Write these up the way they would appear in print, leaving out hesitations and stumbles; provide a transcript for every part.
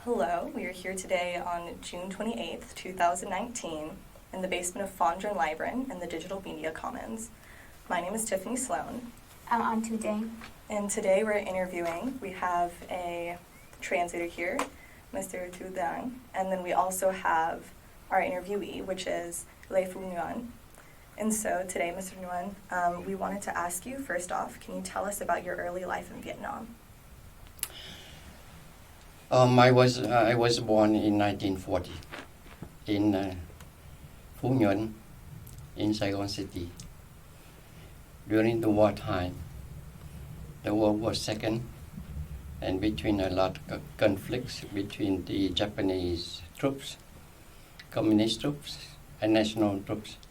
Hello, we are here today on June 28th, 2019, in the basement of Phu Nhuan Library in the Digital Media Commons. My name is Tiffany Sloan. I'm AnhThu. And today we're interviewing. We have a translator here, Mr. Phu Nhuan, and then we also have our interviewee, which is Phu Nhuan. And so today, Mr. Nhuan, we wanted to ask you, first off, can you tell us about your early life in Vietnam? I was born in 1940 in Phu Nhuan in Saigon city. During the wartime, the World War II, and between a lot of conflicts between the Japanese troops, communist troops, and national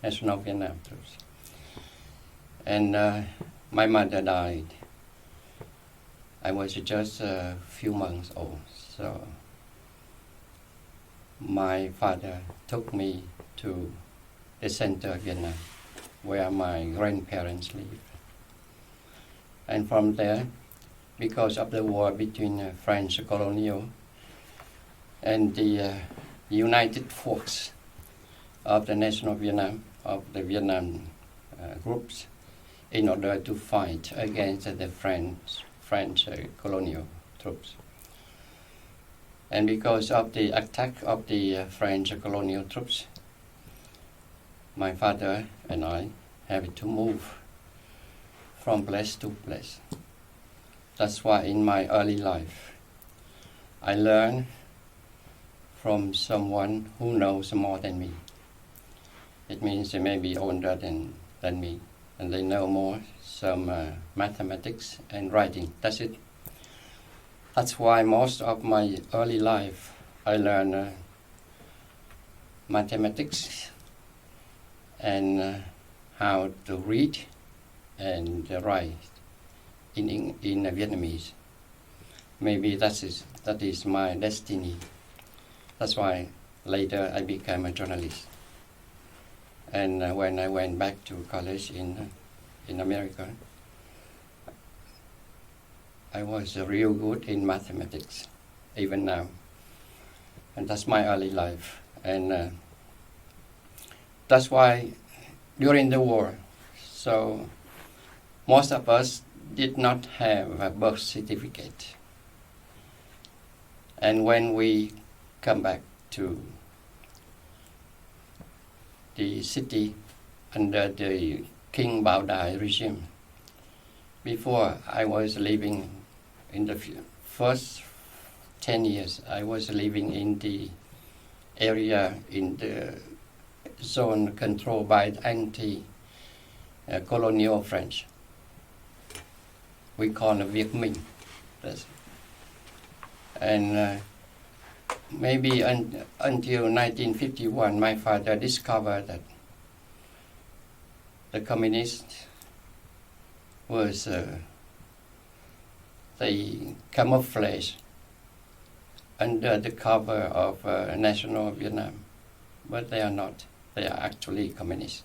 Vietnam troops. And my mother died. I was just a few months old. So my father took me to the center of Vietnam, where my grandparents live. And from there, because of the war between French colonial and the united force of the national Vietnam, of the Vietnam groups, in order to fight against the French colonial troops. And because of the attack of the French colonial troops, my father and I had to move from place to place. That's why in my early life, I learned from someone who knows more than me. It means they may be older than me, and they know more, some mathematics and writing. That's it. That's why most of my early life I learned mathematics and how to read and write in Vietnamese. Maybe that is my destiny. That's why later I became a journalist. And when I went back to college in America, I was real good in mathematics, even now. And that's my early life. And that's why during the war, so most of us did not have a birth certificate. And when we come back to the city under the King Bao regime, before I was living in the first 10 years, I was living in the area in the zone controlled by anti-colonial French. We call it Vietnamese. And maybe until 1951, my father discovered that the communists was they camouflage under the cover of national Vietnam, but they are not. They are actually communists.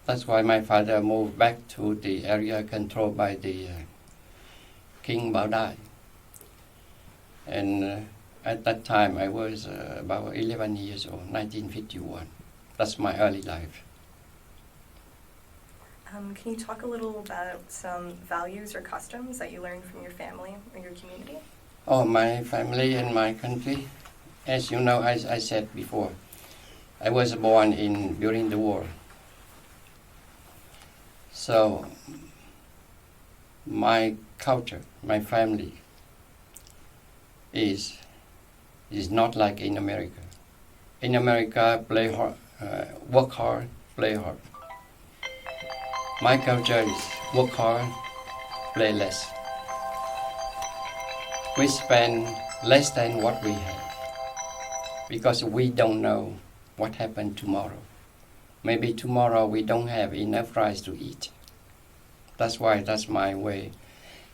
That's why my father moved back to the area controlled by the King Bao. And at that time, I was about 11 years old, 1951. That's my early life. Can you talk a little about some values or customs that you learned from your family or your community? Oh, my family and my country. As you know, as I said before, I was born during the war. So my culture, my family is not like in America. In America, play hard, work hard, play hard. My culture is work hard, play less. We spend less than what we have because we don't know what happened tomorrow. Maybe tomorrow we don't have enough rice to eat. That's why that's my way.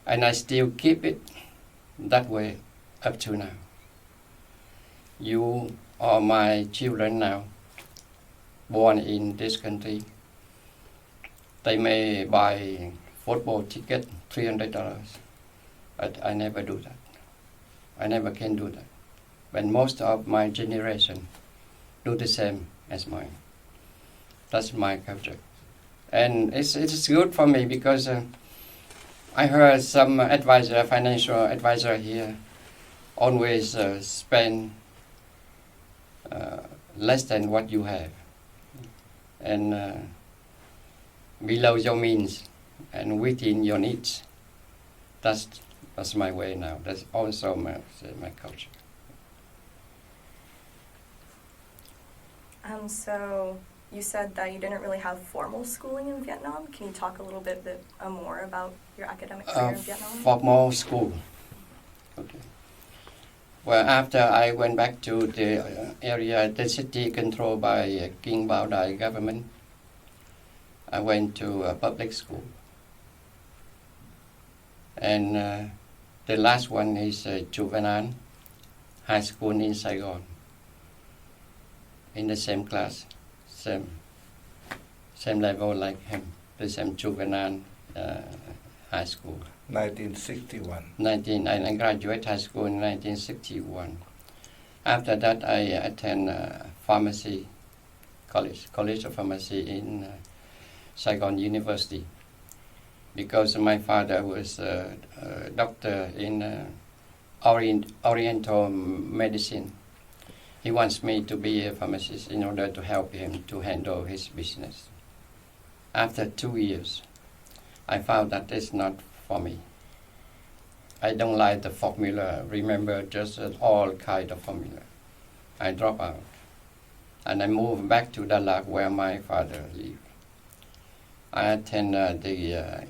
And I still keep it that way up to now. You are my children now, born in this country. They may buy football ticket, $300, but I never do that. I never can do that. when most of my generation do the same as mine. That's my culture. And it's good for me because I heard some financial advisor here, always spend less than what you have, and below your means, and within your needs. That's my way now. That's also my culture. So you said that you didn't really have formal schooling in Vietnam. Can you talk a little bit more about your academic career in Vietnam? Formal school. Okay. Well, after I went back to the area, the city controlled by King Bao Dai government, I went to a public school. And the last one is Phu Nhuan High School in Saigon. In the same class, same level like him, the same Phu Nhuan High School. 1961. I graduated high school in 1961. After that, I attend pharmacy college of pharmacy in Saigon University, because my father was a doctor in Oriental medicine. He wants me to be a pharmacist in order to help him to handle his business. After 2 years, I found that it's not for me. I don't like the formula, remember just all kind of formula. I drop out and I moved back to Dalat where my father lived. I attended the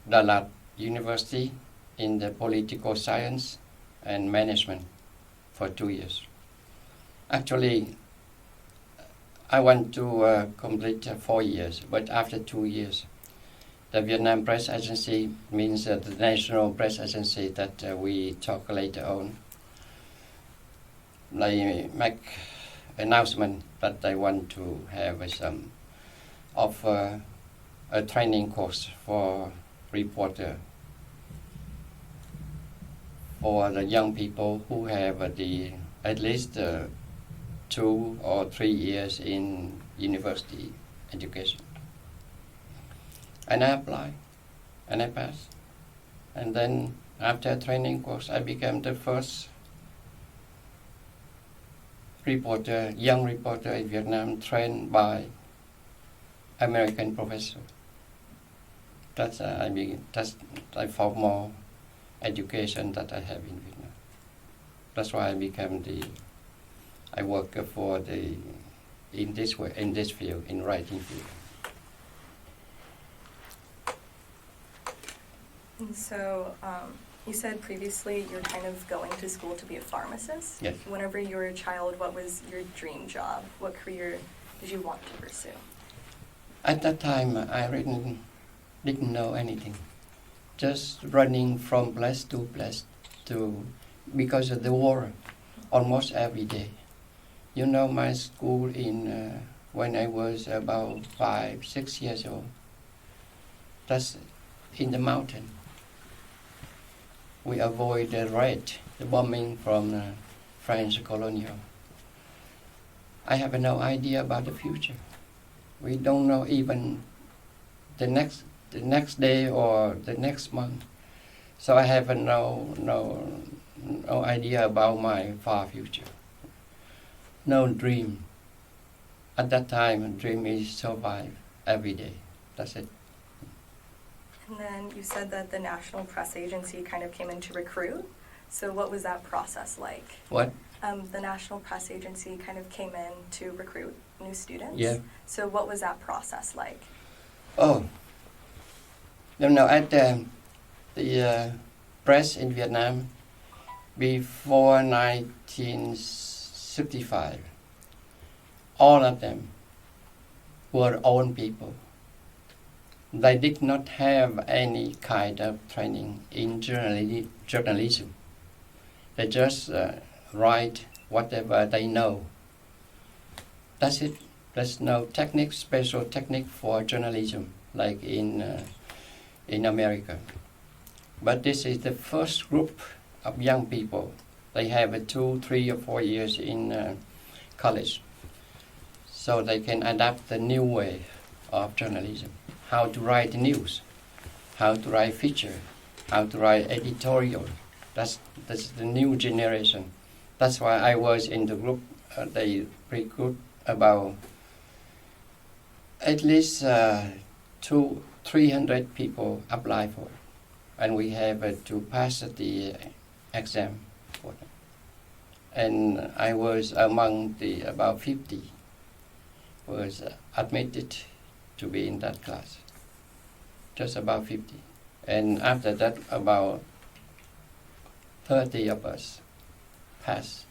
Dalat University in the political science and management for 2 years. Actually, I want to complete 4 years, but after 2 years, the Vietnam Press Agency, means the national press agency that we talk later on, they make announcement that they want to have some offer a training course for reporter for the young people who have at least 2 or 3 years in university education. And I applied, and I passed. And then after a training course, I became the first young reporter in Vietnam trained by American professor. That's a formal education that I have in Vietnam. That's why I work in this field, in writing field. And so you said previously you're kind of going to school to be a pharmacist. Yes. Whenever you were a child, what was your dream job? What career did you want to pursue? At that time, I really didn't know anything. Just running from place to place because of the war, almost every day. You know, my school when I was about 5, 6 years old, that's in the mountain. We avoid the bombing from the French colonial. I have no idea about the future. We don't know even the next day or the next month. So I have no idea about my far future. No dream. At that time, a dream is survive every day. That's it. And then you said that the National Press Agency kind of came in to recruit. So what was that process like? What? The National Press Agency kind of came in to recruit new students. Yeah. So what was that process like? Oh. No, at the press in Vietnam, before 1965, all of them were own people. They did not have any kind of training in journalism. They just write whatever they know. That's it. There's no special technique for journalism like in America. But this is the first group of young people They have 2, 3, or 4 years in college, so they can adapt the new way of journalism. How to write news, how to write feature, how to write editorial. That's the new generation. That's why I was in the group. They recruit about at least 300 people apply for, and we have to pass the exam for them. And I was among the about 50 was admitted to be in that class. Just about 50. And after that, about 30 of us passed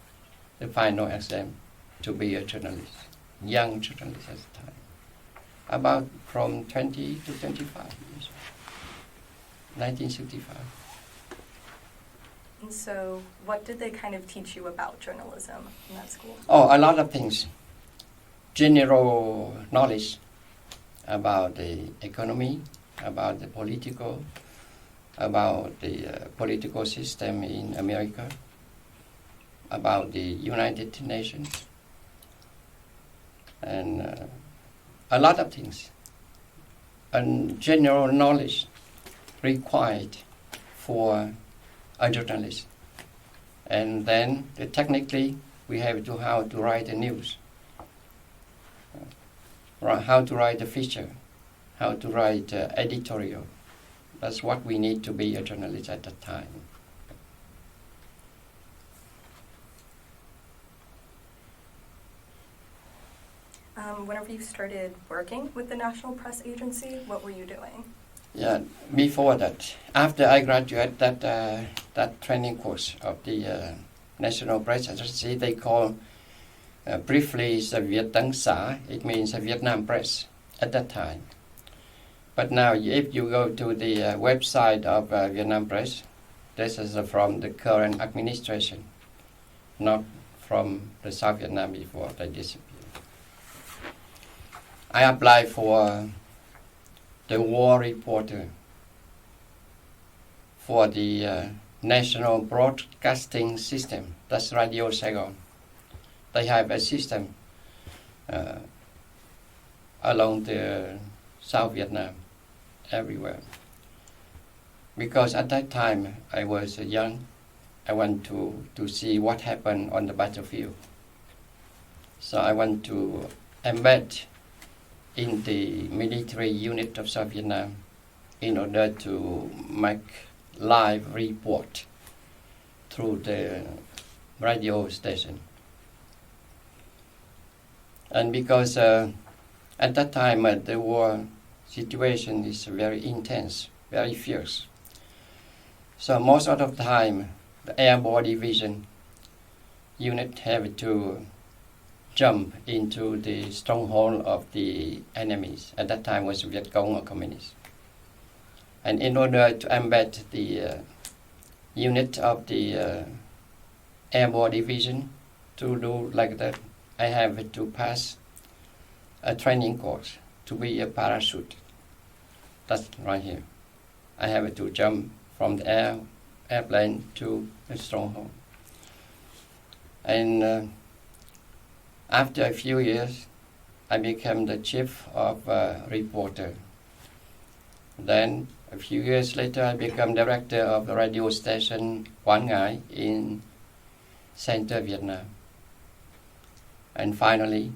the final exam to be a journalist, young journalist at the time. About from 20 to 25 years, 1965. And so, what did they kind of teach you about journalism in that school? Oh, a lot of things. General knowledge about the economy, about the political, about the political system in America, about the United Nations, and a lot of things. And general knowledge required for a journalist. And then technically we have to how to write the news, how to write a feature, how to write editorial. That's what we need to be a journalist at that time. Whenever you started working with the National Press Agency, what were you doing? Yeah, before that, after I graduated that training course of the National Press Agency, they call briefly the Viet Tân xã. It means Vietnam Press at that time. But now, if you go to the website of Vietnam Press, this is from the current administration, not from the South Vietnam before they disappeared. I applied for the war reporter for the National Broadcasting System. That's Radio Saigon. They have a system along the South Vietnam, everywhere. Because at that time I was young, I want to see what happened on the battlefield. So I want to embed in the military unit of South Vietnam in order to make live report through the radio station. And because at that time the war situation is very intense, very fierce. So most of the time the airborne division unit have to jump into the stronghold of the enemies. At that time was Viet Cong or communists. And in order to embed the unit of the airborne division to do like that, I have to pass a training course to be a parachute. That's right here. I have to jump from the airplane to the stronghold. And after a few years, I became the chief of reporter. Then, a few years later, I became director of the radio station Quảng Ngãi in Center, Vietnam. And finally,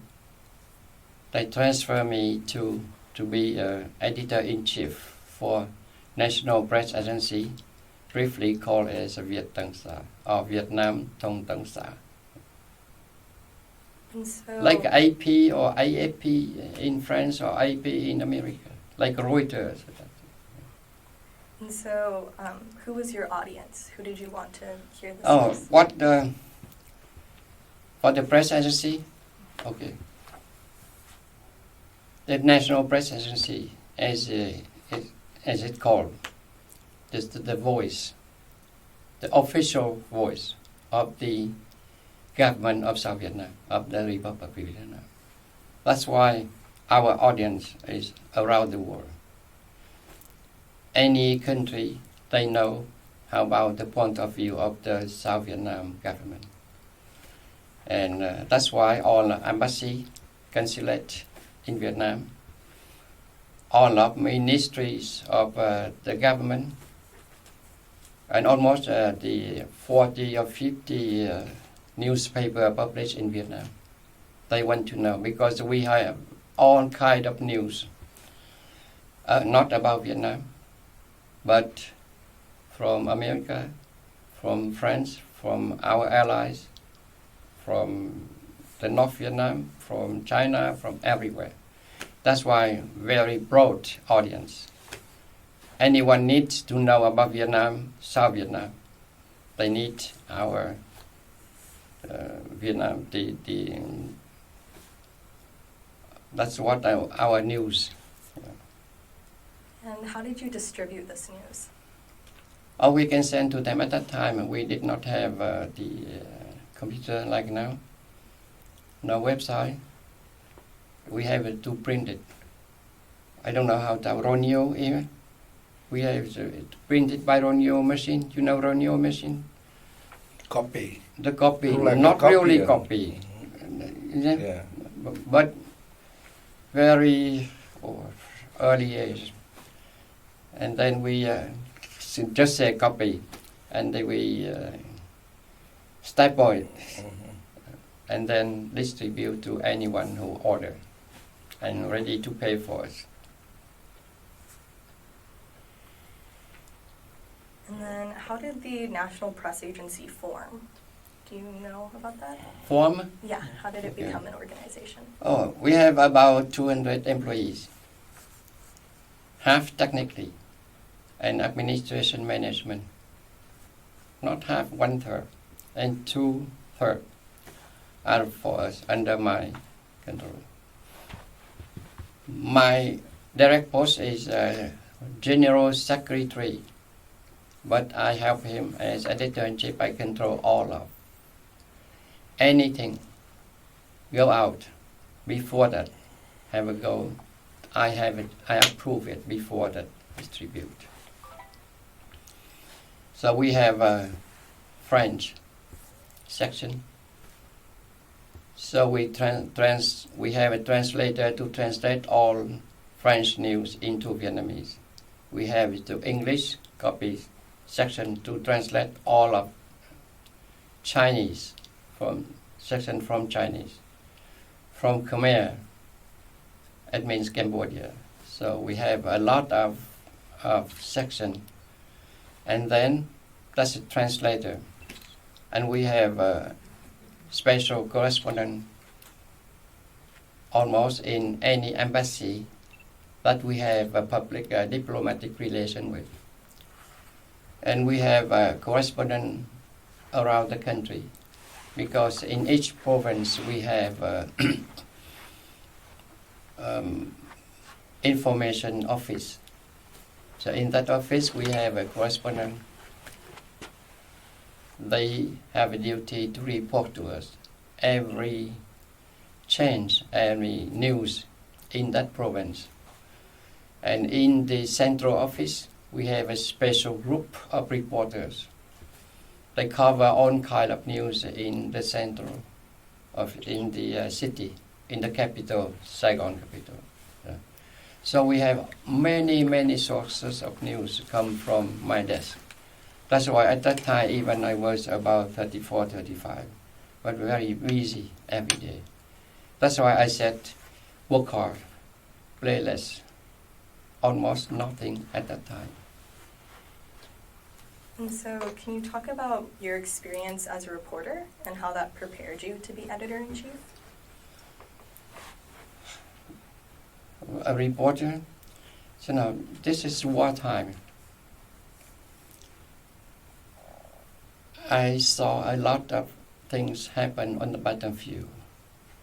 they transferred me to be editor-in-chief for National Press Agency, briefly called as Viet Tân xã or Vietnam Thông tấn xã. So, like AP or AFP in France or AP in America, like Reuters. And so, who was your audience? Who did you want to hear this? Oh, news? For the press agency? Okay. The National Press Agency, as it's called, is the voice, the official voice of the government of South Vietnam, of the Republic of Vietnam. That's why our audience is around the world. Any country, they know how about the point of view of the South Vietnam government. And that's why all embassy, consulate in Vietnam, all of ministries of the government, and almost the 40 or 50 newspaper published in Vietnam. They want to know because we have all kind of news, not about Vietnam, but from America, from France, from our allies, from the North Vietnam, from China, from everywhere. That's why very broad audience. Anyone needs to know about Vietnam, South Vietnam. They need our Vietnam. That's what our news. And how did you distribute this news? Oh, we can send to them. At that time, we did not have the computer like now. No website. We have to print it. I don't know how to Ronio even. We have to print it by Ronio machine. You know Ronio machine? Copy. The copy, Like not a really copier. copy. Yeah. But very early age. And then we just say copy, and then we staple it, and then distribute to anyone who order and ready to pay for it. And then how did the National Press Agency form? Do you know about that? Form? Yeah, how did it Okay. become an organization? Oh, we have about 200 employees, half technically, and administration management. Not half, 1/3, and 2/3 are for us under my control. My direct post is General Secretary, but I help him as editor-in-chief. I control all of anything go out before that, have a go. I have it. I approve it before that distribute. So we have a French section. So we we have a translator to translate all French news into Vietnamese. We have the English copy section to translate all of Chinese section from Chinese. From Khmer, it means Cambodia. So we have a lot of section. And then that's a translator. And we have a special correspondent almost in any embassy that we have a public diplomatic relation with. And we have a correspondent around the country, because in each province we have information office. So in that office we have a correspondent. They have a duty to report to us every change, every news in that province. And in the central office we have a special group of reporters. They cover all kind of news in the central in the city, in the capital, Saigon capital. So we have many sources of news come from my desk. That's why at that time even I was about 34, 35, but very busy every day. That's why I said work hard, play less, almost nothing at that time. And so can you talk about your experience as a reporter and how that prepared you to be editor-in-chief? A reporter, so now this is wartime. I saw a lot of things happen on the battlefield.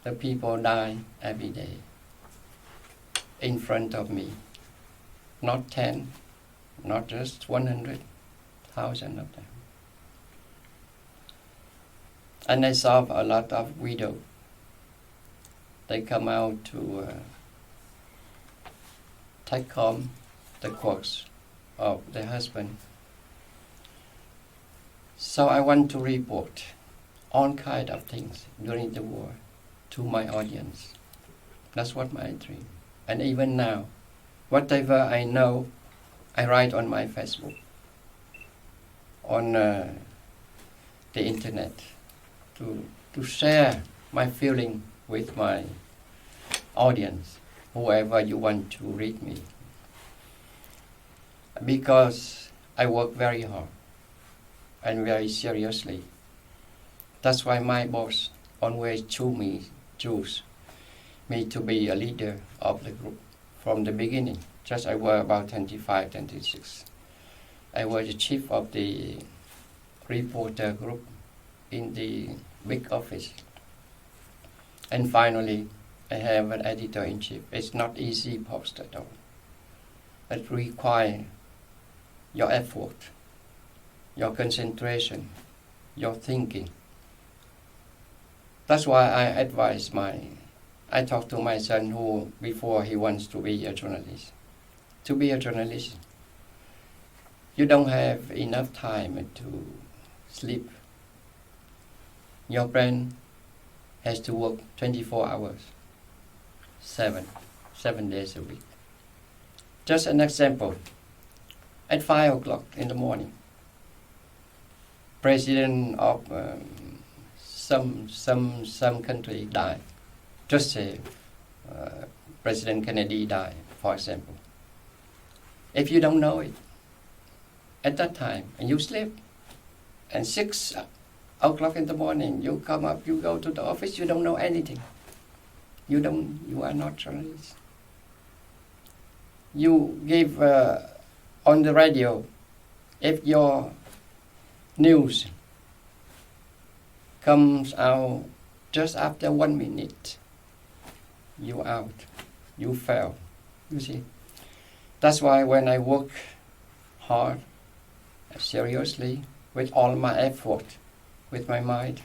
The people die every day in front of me. Not 10, not just 100,000 of them. And I saw a lot of widows. They come out to take home the corpse of their husband. So I want to report all kind of things during the war to my audience. That's what my dream. And even now, whatever I know, I write on my Facebook, on the internet, to share my feeling with my audience, whoever you want to read me. Because I work very hard and very seriously. That's why my boss always choose me to be a leader of the group from the beginning. Just I was about 25, 26. I was the chief of the reporter group in the big office. And finally, I have an editor-in-chief. It's not easy post at all. It requires your effort, your concentration, your thinking. That's why I talk to my son who, before he wants to be a journalist. To be a journalist, you don't have enough time to sleep. Your brain has to work 24 hours, 7 days a week. Just an example, at 5 o'clock in the morning, president of some country died. Just say President Kennedy died, for example. If you don't know it at that time and you sleep, and 6 o'clock in the morning you come up, you go to the office, you don't know anything. You are not journalist. You give on the radio, if your news comes out just after 1 minute, you out, you fail, you see. That's why when I work hard, seriously, with all my effort, with my mind,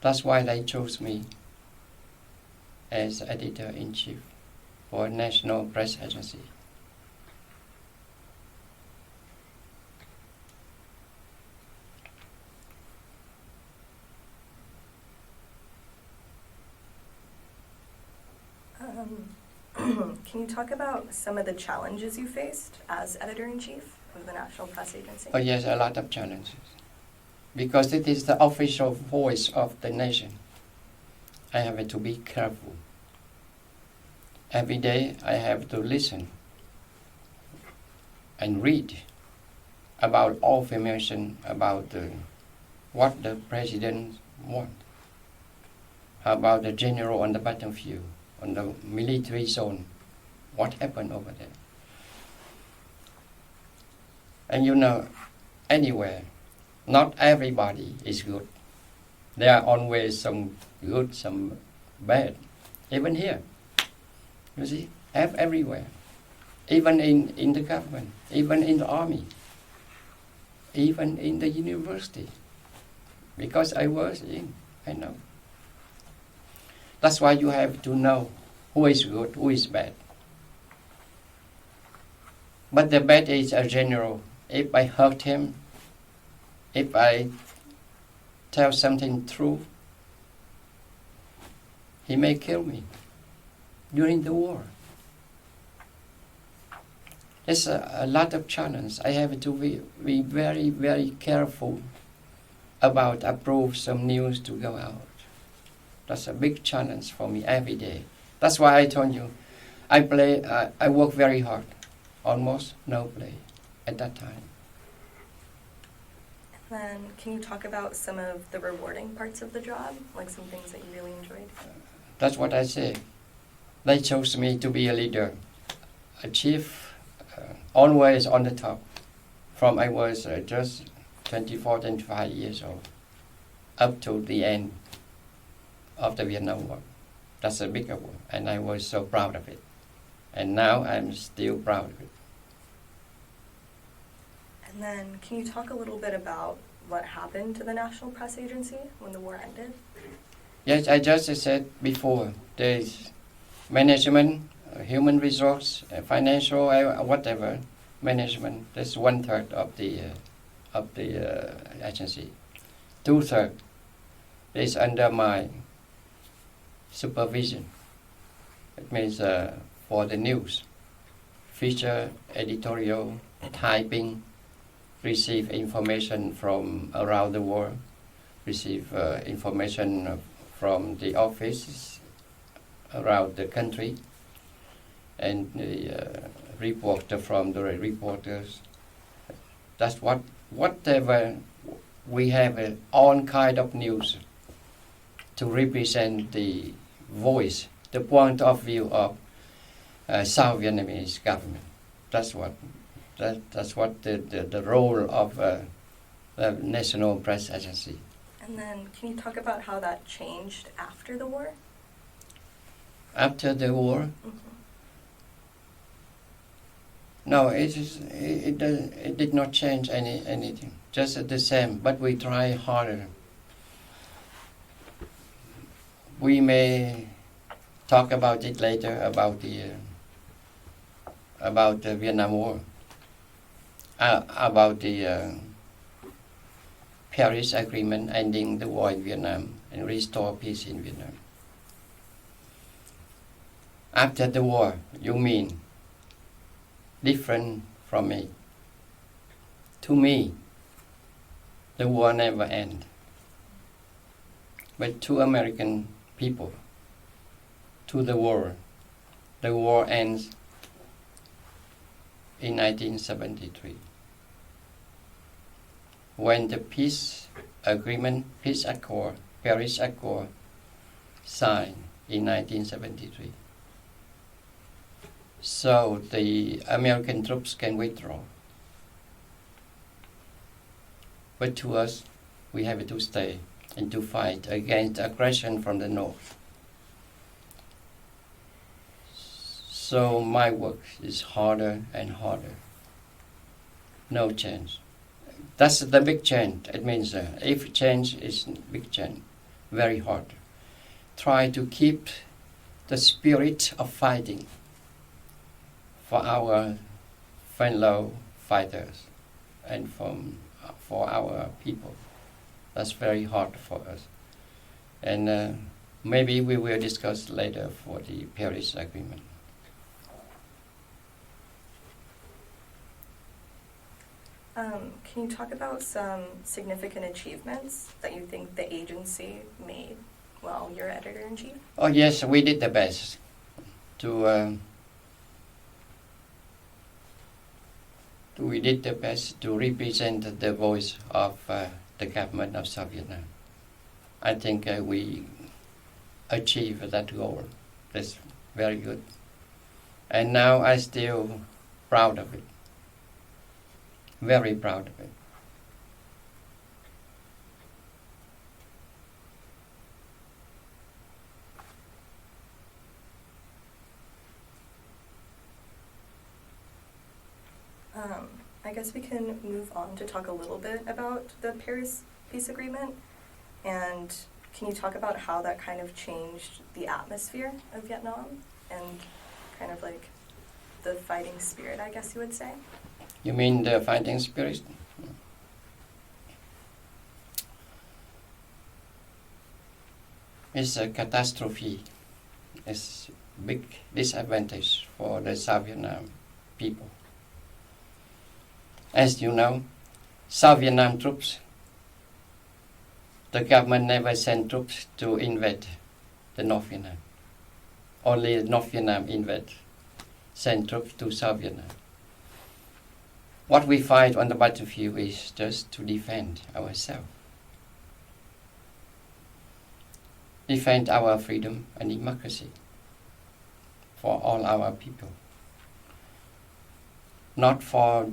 that's why they chose me as editor-in-chief for National Press Agency. Can you talk about some of the challenges you faced as editor-in-chief of the National Press Agency? Oh yes, a lot of challenges. Because it is the official voice of the nation. I have to be careful. Every day I have to listen and read about all information about what the president wants, about the general on the battlefield, on the military zone, what happened over there. And you know, anywhere, not everybody is good. There are always some good, some bad. Even here, you see, everywhere. Even in the government, even in the army, even in the university. Because I was in, I know. That's why you have to know who is good, who is bad. But the bad is a general. If I hurt him, if I tell something true, he may kill me during the war. It's a lot of challenge. I have to be very, very careful about approve some news to go out. That's a big challenge for me every day. That's why I told you, I work very hard, almost no play at that time. And then can you talk about some of the rewarding parts of the job, like some things that you really enjoyed? That's what I say. They chose me to be a leader, a chief, always on the top. From I was just 24, 25 years old, up to the end of the Vietnam War. That's a big award, and I was so proud of it. And now I'm still proud of it. And then can you talk a little bit about what happened to the National Press Agency when the war ended? Yes, I just said before, there's management, human resource, financial, whatever, management. That's 1/3 of the agency. Two-thirds is under my supervision. It means for the news, feature, editorial, typing, receive information from around the world, receive information from the offices around the country, and the reporter from the reporters. That's whatever we have all kind of news to represent the voice, the point of view of South Vietnamese government. That's what the role of the National Press Agency. And then, can you talk about how that changed after the war? After the war, Mm-hmm. no, it did not change anything. Just the same, but we try harder. We may talk about it later about the Vietnam War, about the Paris Agreement ending the war in Vietnam and restore peace in Vietnam. After the war, you mean different from me. To me, the war never ended. But to American people, to the war ends in 1973. When the peace agreement, peace accord, Paris Accord, signed in 1973. So the American troops can withdraw. But to us, we have to stay and to fight against aggression from the north. So my work is harder and harder. No change. That's the big change. It means if change is big change, very hard. Try to keep the spirit of fighting for our fellow fighters and for our people. That's very hard for us. And maybe we will discuss later for the Paris Agreement. Can you talk about some significant achievements that you think the agency made while you're editor-in-chief? Oh yes, we did the best to represent the voice of the government of South Vietnam. I think we achieved that goal. That's very good. And now I'm still proud of it. Very proud of it. I guess we can move on to talk a little bit about the Paris Peace Agreement. And can you talk about how that kind of changed the atmosphere of Vietnam and kind of like the fighting spirit, I guess you would say? You mean the fighting spirit? It's a catastrophe. It's big disadvantage for the South Vietnam people. As you know, South Vietnam troops, the government never sent troops to invade the North Vietnam. Only North Vietnam sent troops to South Vietnam. What we fight on the battlefield is just to defend ourselves. Defend our freedom and democracy for all our people. Not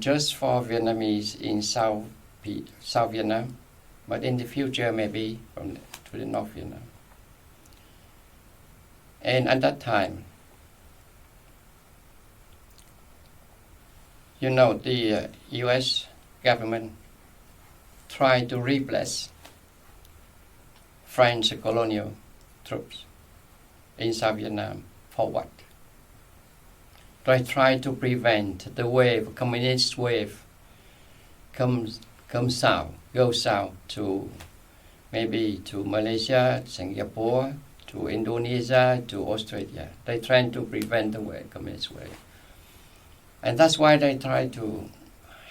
just for Vietnamese in South Vietnam, but in the future maybe to the North Vietnam. And at that time, you know, the U.S. government tried to replace French colonial troops in South Vietnam. For what? They tried to prevent the communist wave, go south to maybe to Malaysia, Singapore, to Indonesia, to Australia. They try to prevent the way, communist way. And that's why they try to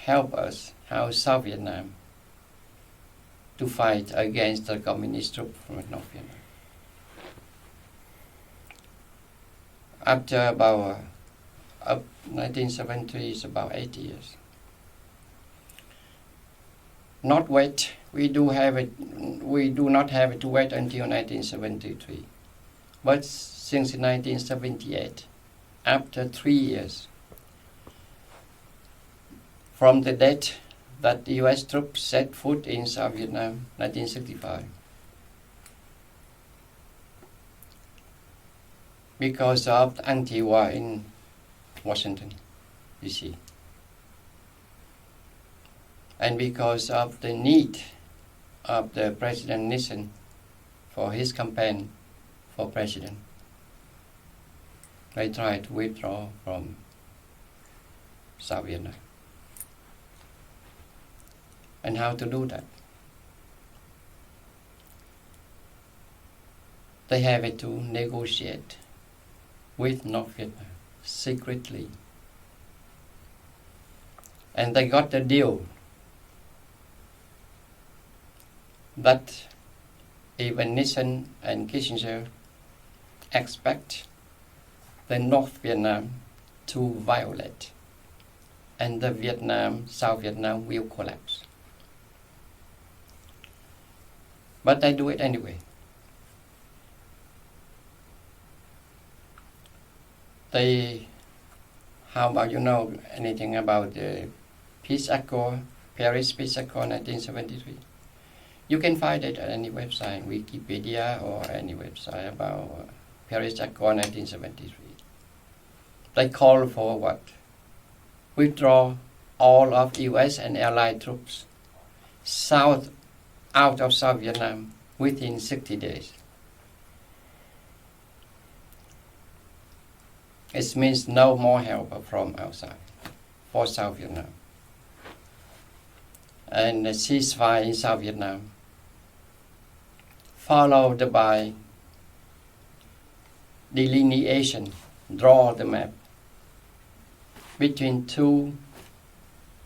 help us, how South Vietnam, to fight against the communist troop from North Vietnam. After about 1973 is about 8 years. Not wait. We do not have it to wait until 1973. But since 1978, after 3 years from the date that the U.S. troops set foot in South Vietnam, 1965, because of the anti-war in Washington, D.C., and because of the need of the President Nixon for his campaign for president, they tried to withdraw from South Vietnam. And how to do that? They have to negotiate with North Vietnam secretly. And they got the deal that even Nixon and Kissinger expect the North Vietnam to violate, and the South Vietnam will collapse. But they do it anyway. How about anything about the Peace Accord, Paris Peace Accord 1973? You can find it at any website, Wikipedia or any website about Paris Accord 1973. They call for what? Withdraw all of US and Allied troops out of South Vietnam within 60 days. It means no more help from outside for South Vietnam. And a ceasefire in South Vietnam, followed by delineation, draw the map between two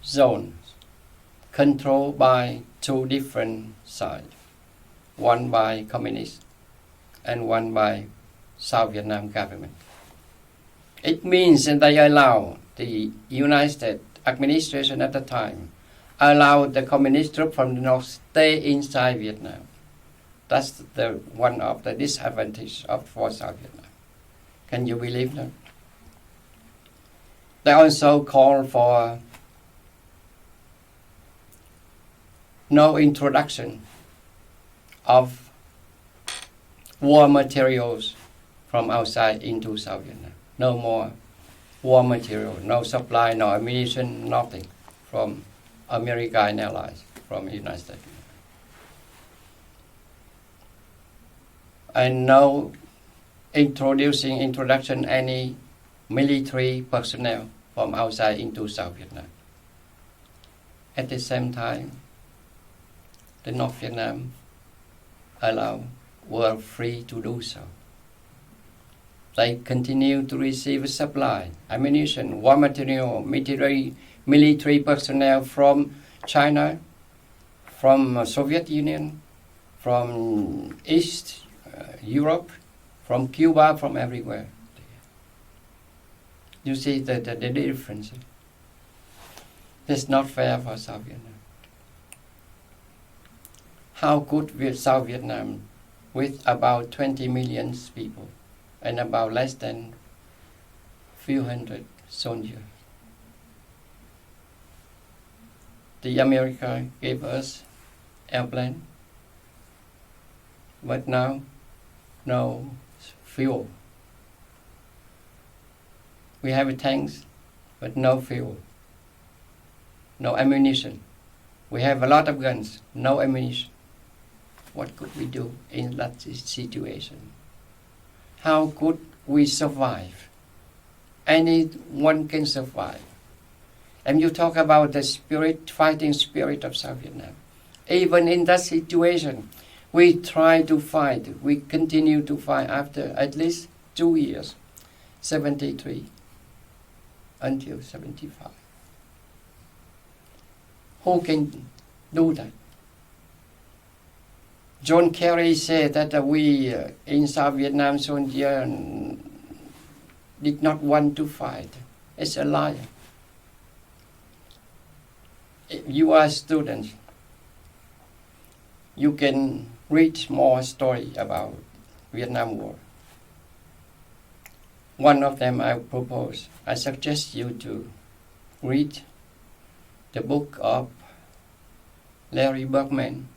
zones controlled by two different sides, one by communists and one by South Vietnam government. It means that they allow the United States administration at the time, allow the communist troops from the north stay inside Vietnam. That's one of the disadvantages for South Vietnam. Can you believe that? They also call for no introduction of war materials from outside into South Vietnam. No more war material, no supply, no ammunition, nothing from America and allies, from the United States. And no introduction any military personnel from outside into South Vietnam. At the same time, the North Vietnam were free to do so. They continue to receive supply, ammunition, war material, military personnel from China, from Soviet Union, from East Europe, from Cuba, from everywhere. You see the difference. It's not fair for South Vietnam. How could South Vietnam, with about 20 million people and about less than few hundred soldiers, the America gave us airplane, but now no fuel. We have tanks, but no fuel, no ammunition. We have a lot of guns, no ammunition. What could we do in that situation? How could we survive? Anyone can survive. And you talk about the spirit, fighting spirit of South Vietnam. Even in that situation, we try to fight. We continue to fight after at least 2 years, 73 until 75. Who can do that? John Kerry said that we in South Vietnam soldier did not want to fight. It's a lie. If you are students, you can read more story about Vietnam War. One of them I propose. I suggest you to read the book of Larry Bergman,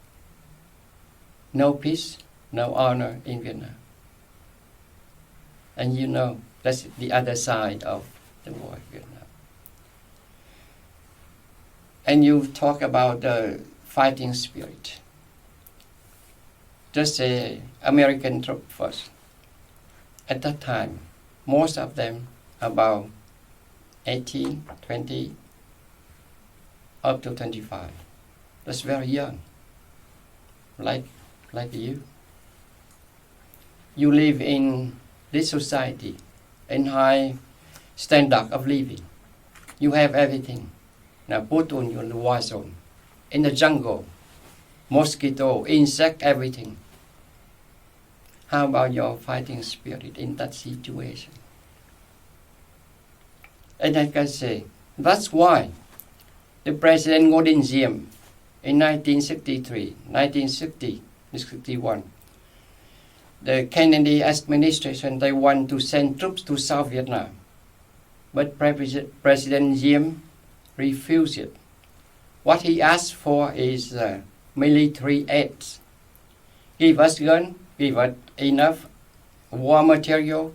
No Peace, No Honor in Vietnam. And you know, that's the other side of the war in Vietnam. And you talk about the fighting spirit. Just say American troops first. At that time, most of them about 18, 20, up to 25. That's very young, like you. You live in this society, in high standard of living. You have everything. Now put on your war zone, in the jungle, mosquito, insect, everything. How about your fighting spirit in that situation? And I can say, that's why the President Ngo Dinh Diem in 1963, 1960, 61, the Kennedy administration, they want to send troops to South Vietnam. But President Diem refused it. What he asked for is military aid. Give us gun, give us enough war material,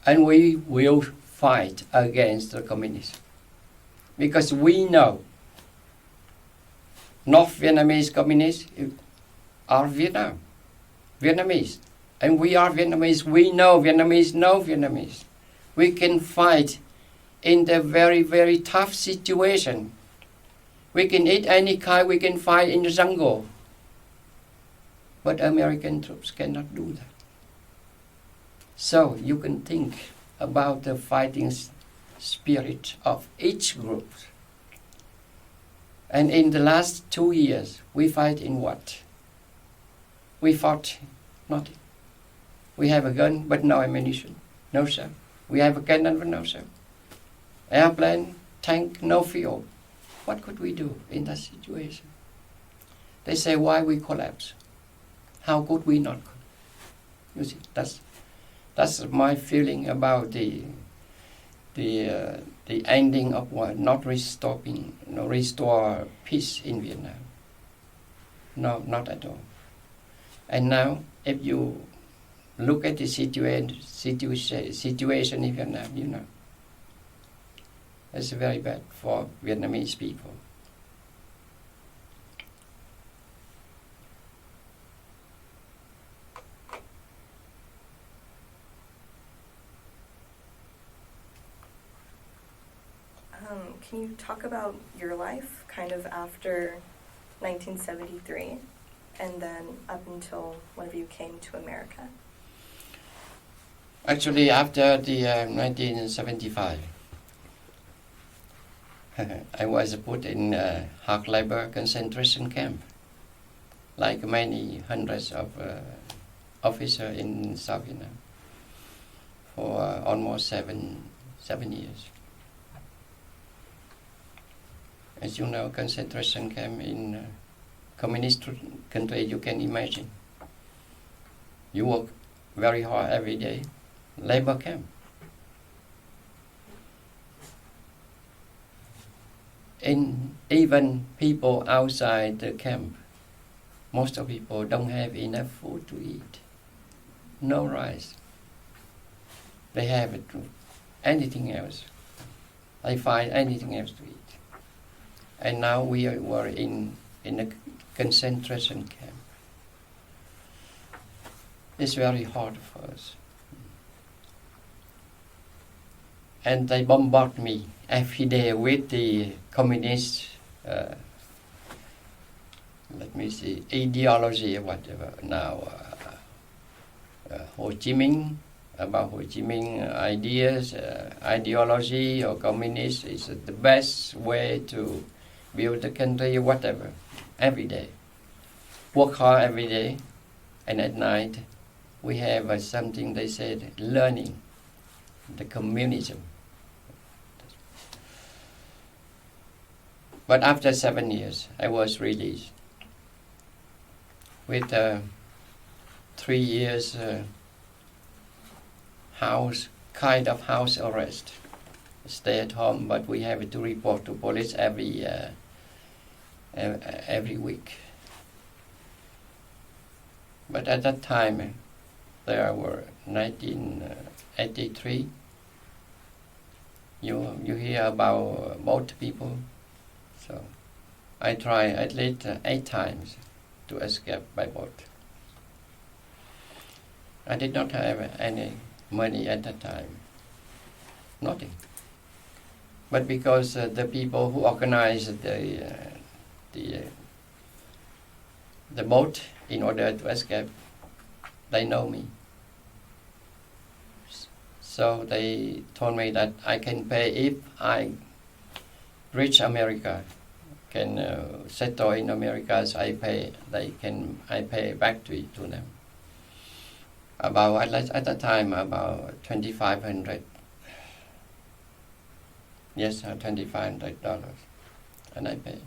and we will fight against the communists. Because we know North Vietnamese communists are Vietnamese. And we are Vietnamese. We know Vietnamese. We can fight in the very, very tough situation. We can eat any kind, we can fight in the jungle. But American troops cannot do that. So you can think about the fighting spirit of each group. And in the last 2 years, we fight in what? We fought nothing. We have a gun, but no ammunition. No, sir. We have a cannon, but no, sir. Airplane, tank, no fuel. What could we do in that situation? They say, why we collapse? How could we not? You see, that's my feeling about the ending of war, not restore peace in Vietnam. No, not at all. And now, if you look at the situation in Vietnam, you know, it's very bad for Vietnamese people. Can you talk about your life kind of after 1973 and then up until whenever you came to America? Actually, after the 1975, I was put in hard labor concentration camp, like many hundreds of officers in South Vietnam, for almost seven years. As you know, concentration camp in communist country, you can imagine. You work very hard every day, labor camp. And even people outside the camp, most of people don't have enough food to eat. No rice. They have anything else. They find anything else to eat. And now we were in a concentration camp. It's very hard for us. and they bombard me every day with the communist, ideology or whatever. Now, Ho Chi Minh, about Ho Chi Minh ideas, ideology or communist is the best way to build the country, whatever, every day. Work hard every day, and at night we have something they said, learning, the communism. But after 7 years, I was released with 3 years kind of house arrest. Stay at home, but we have to report to police every week. But at that time, there were 1983. You hear about boat people. So I tried at least 8 times to escape by boat. I did not have any money at that time, nothing. But because the people who organized the boat in order to escape, they know me. So they told me that I can pay if I reach America, can settle in America. So I pay back to them. About at the time about $2,500. Yes, $2,500, and I paid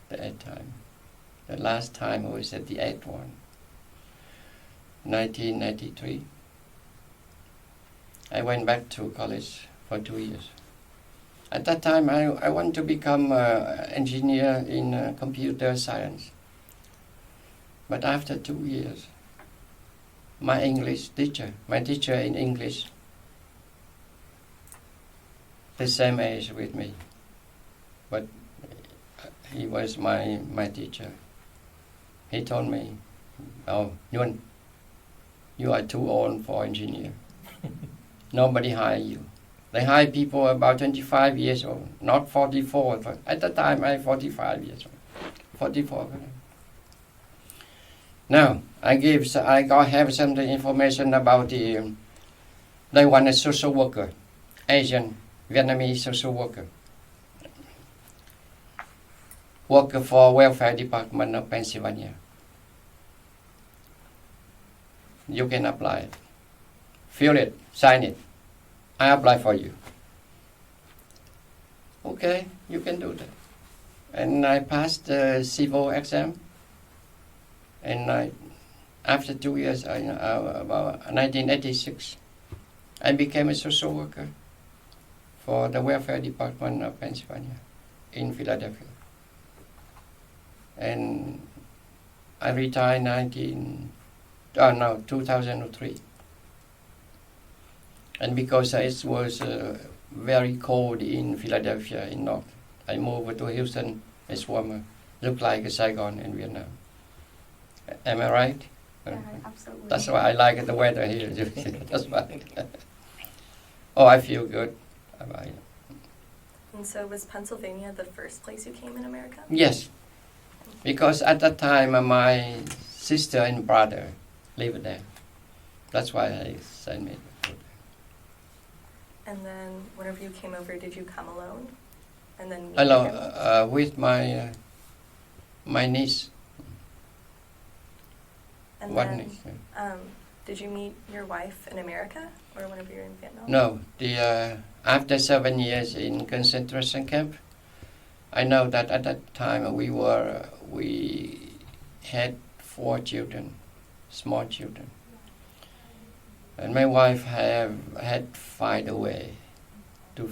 the 8th time. The last time was at the 8th one, 1993. I went back to college for 2 years. At that time, I want to become an engineer in computer science. But after 2 years, my teacher in English, the same age with me, but he was my teacher. He told me, "Oh, Nhuan, you are too old for engineer. Nobody hire you. They hire people about 25 years old, not 44. At the time, I'm 45 years old. 44. Now, I have some information about they want a social worker, Asian, Vietnamese social worker. Worker for Welfare Department of Pennsylvania. You can apply it. Fill it, sign it. I apply for you. Okay, you can do that. And I passed the civil exam. And after 2 years, about 1986, I became a social worker for the Welfare Department of Pennsylvania in Philadelphia. And I retired 2003. And because it was very cold in Philadelphia in North, I moved to Houston. It's warmer, looked like a Saigon in Vietnam. Am I right? Yeah, absolutely. That's why I like the weather here. That's why. Oh, I feel good about it. And so was Pennsylvania the first place you came in America? Yes, because at that time my sister and brother lived there. That's why I sent me. And then whenever you came over, did you come alone? And then meet Hello, him? with my niece. And What then, niece? did you meet your wife in America or whenever you were in Vietnam? No, after 7 years in concentration camp, I know that at that time we had 4 children, small children, and my wife had to find a way to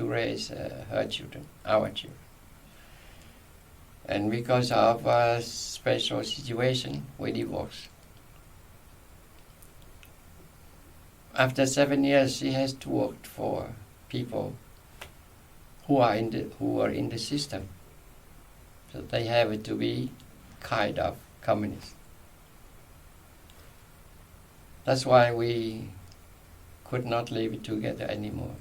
raise her children, our children. And because of a special situation, we divorced. After 7 years, she has to work for people who are in the system. So they have to be kind of communist. That's why we could not live together anymore.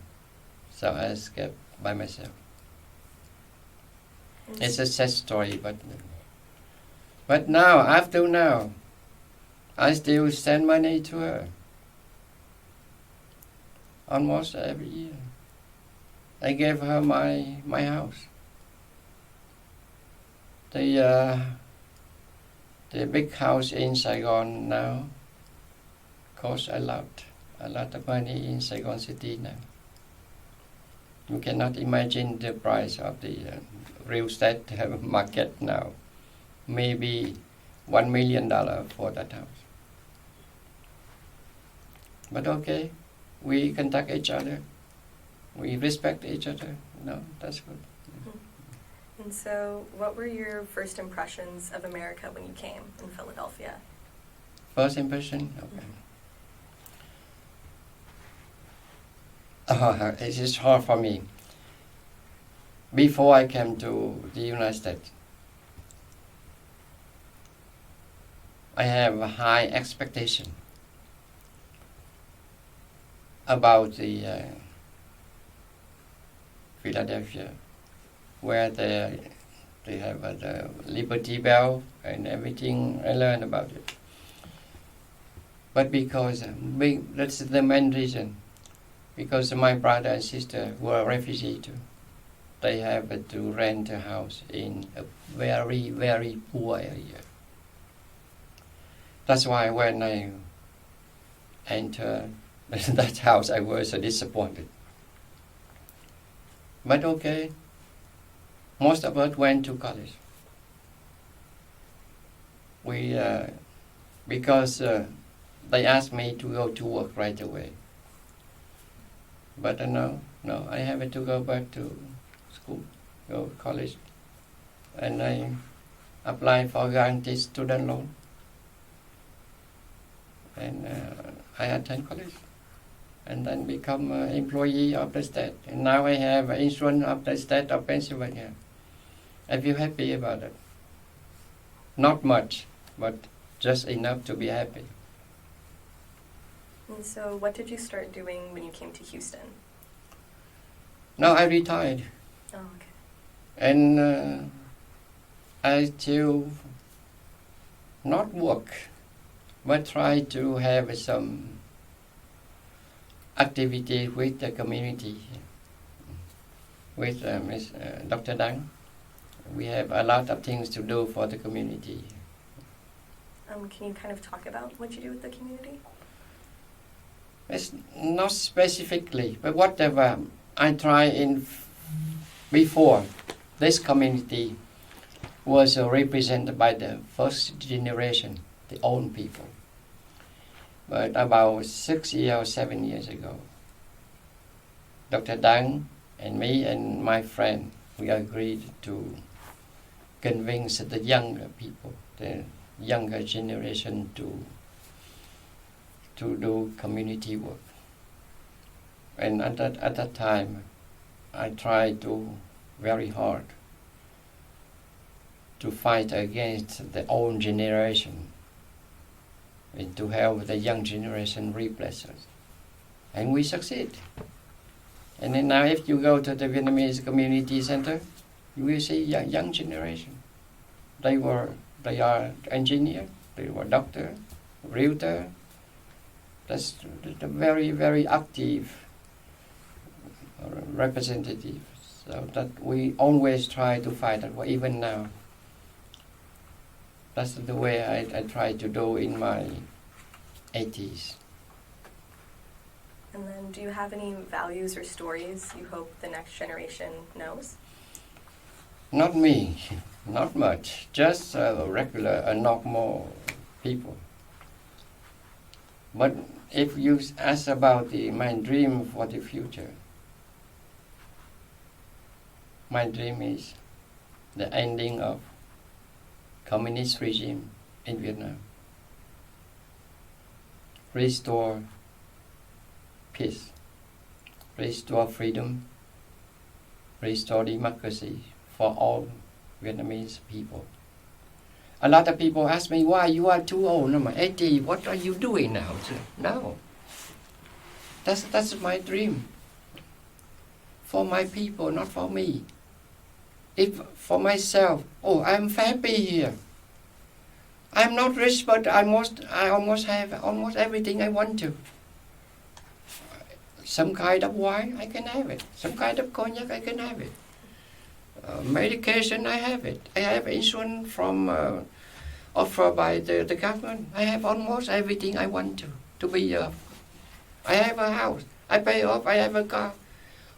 So I escaped by myself. It's a sad story, but now, after now, I still send money to her. Almost every year. I gave her my house. The big house in Saigon now costs a lot of money in Saigon city now. You cannot imagine the price of the real estate market now. Maybe $1 million for that house. But okay, we contact each other. We respect each other. No, that's good. And so, what were your first impressions of America when you came in Philadelphia? First impression? Okay. It is hard for me. Before I came to the United States, I have a high expectation about the Philadelphia, where they have the Liberty Bell and everything. I learned about it. But because that's the main reason, because my brother and sister were refugees too. They have to rent a house in a very, very poor area. That's why when I entered that house, I was so disappointed. But okay, most of us went to college. Because they asked me to go to work right away. But no, I have to go back to school, go to college. And I applied for guaranteed student loan. And I attend college. And then become an employee of the state. And now I have insurance of the state of Pennsylvania. I feel happy about it. Not much, but just enough to be happy. And so, what did you start doing when you came to Houston? Now I retired. Oh, okay. And I still not work, but try to have some activity with the community. With Dr. Dang, we have a lot of things to do for the community. Can you kind of talk about what you do with the community? It's not specifically, but whatever I try before, this community was represented by the first generation, the old people. But about 6 years or 7 years ago, Dr. Dang and me and my friend, we agreed to convince the younger people, the younger generation to do community work. And at that time, I tried very hard to fight against the old generation and to help the young generation replace us. And we succeed. And then now if you go to the Vietnamese Community Center, you will see young generation. They are engineer, they were doctor, realtor. That's the very, very active representative. So that we always try to fight that way, even now. That's the way I try to do in my 80s. And then, do you have any values or stories you hope the next generation knows? Not me, not much. Just regular, normal people. But if you ask about my dream for the future, my dream is the ending of communist regime in Vietnam. Restore peace, restore freedom, restore democracy for all Vietnamese people. A lot of people ask me, why you are too old? I'm 80, what are you doing now? No, that's my dream. for my people, not for me. If for myself, oh, I'm happy here. I'm not rich, but I almost have almost everything I want to. Some kind of wine, I can have it. Some kind of cognac, I can have it. Medication, I have it. I have insurance from offered by the government. I have almost everything I want to be. I have a house. I pay off. I have a car.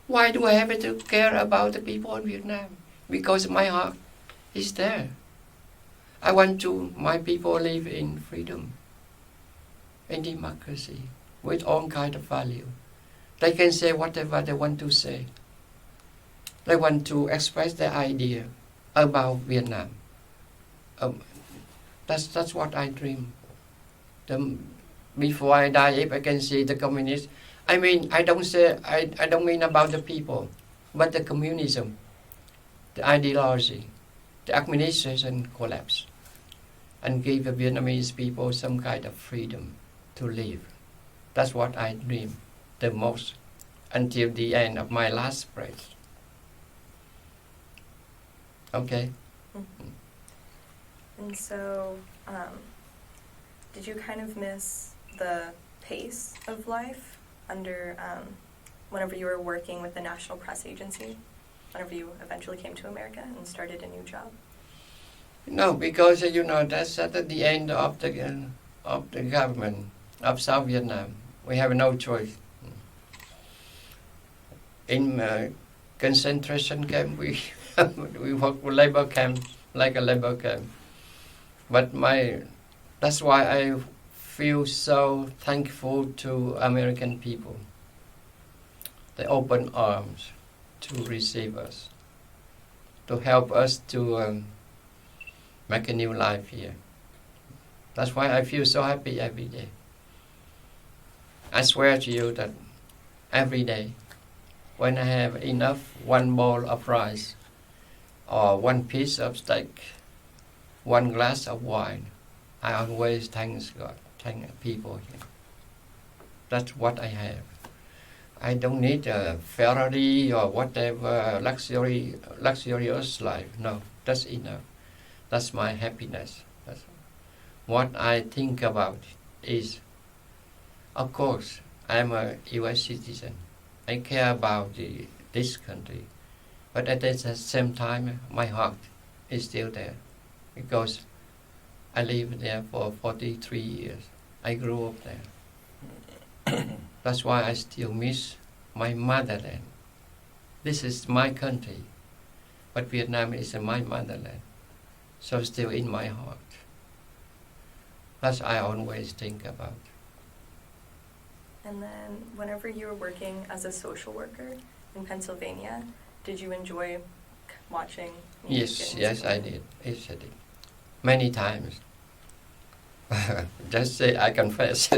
Why do I have to care about the people in Vietnam? Because my heart is there. I want my people live in freedom, in democracy, with all kind of value. They can say whatever they want to say. They want to express their idea about Vietnam. That's what I dream. Before I die, if I can see the communists, I mean, I don't mean about the people, but the communism, the ideology, the administration collapse, and give the Vietnamese people some kind of freedom to live. That's what I dream the most until the end of my last breath. Okay. Mm-hmm. And so, did you kind of miss the pace of life under whenever you were working with the National Press Agency, whenever you eventually came to America and started a new job? No, because that's at the end of the government of South Vietnam. We have no choice. In concentration camp, we work with labor camp, like a labor camp. But that's why I feel so thankful to American people. They open arms to receive us, to help us to make a new life here. That's why I feel so happy every day. I swear to you that every day, when I have enough, one bowl of rice, or one piece of steak, one glass of wine, I always thank God, thank people here. That's what I have. I don't need a Ferrari or whatever luxurious life. No, that's enough. That's my happiness. What I think about is, of course, I'm a U.S. citizen. I care about this country. But at the same time, my heart is still there. Because I lived there for 43 years. I grew up there. That's why I still miss my motherland. This is my country. But Vietnam is my motherland. So still in my heart. That's I always think about. And then whenever you were working as a social worker in Pennsylvania, did you enjoy watching music? Yes, I did. Yes, I did. Many times. Just say I confess.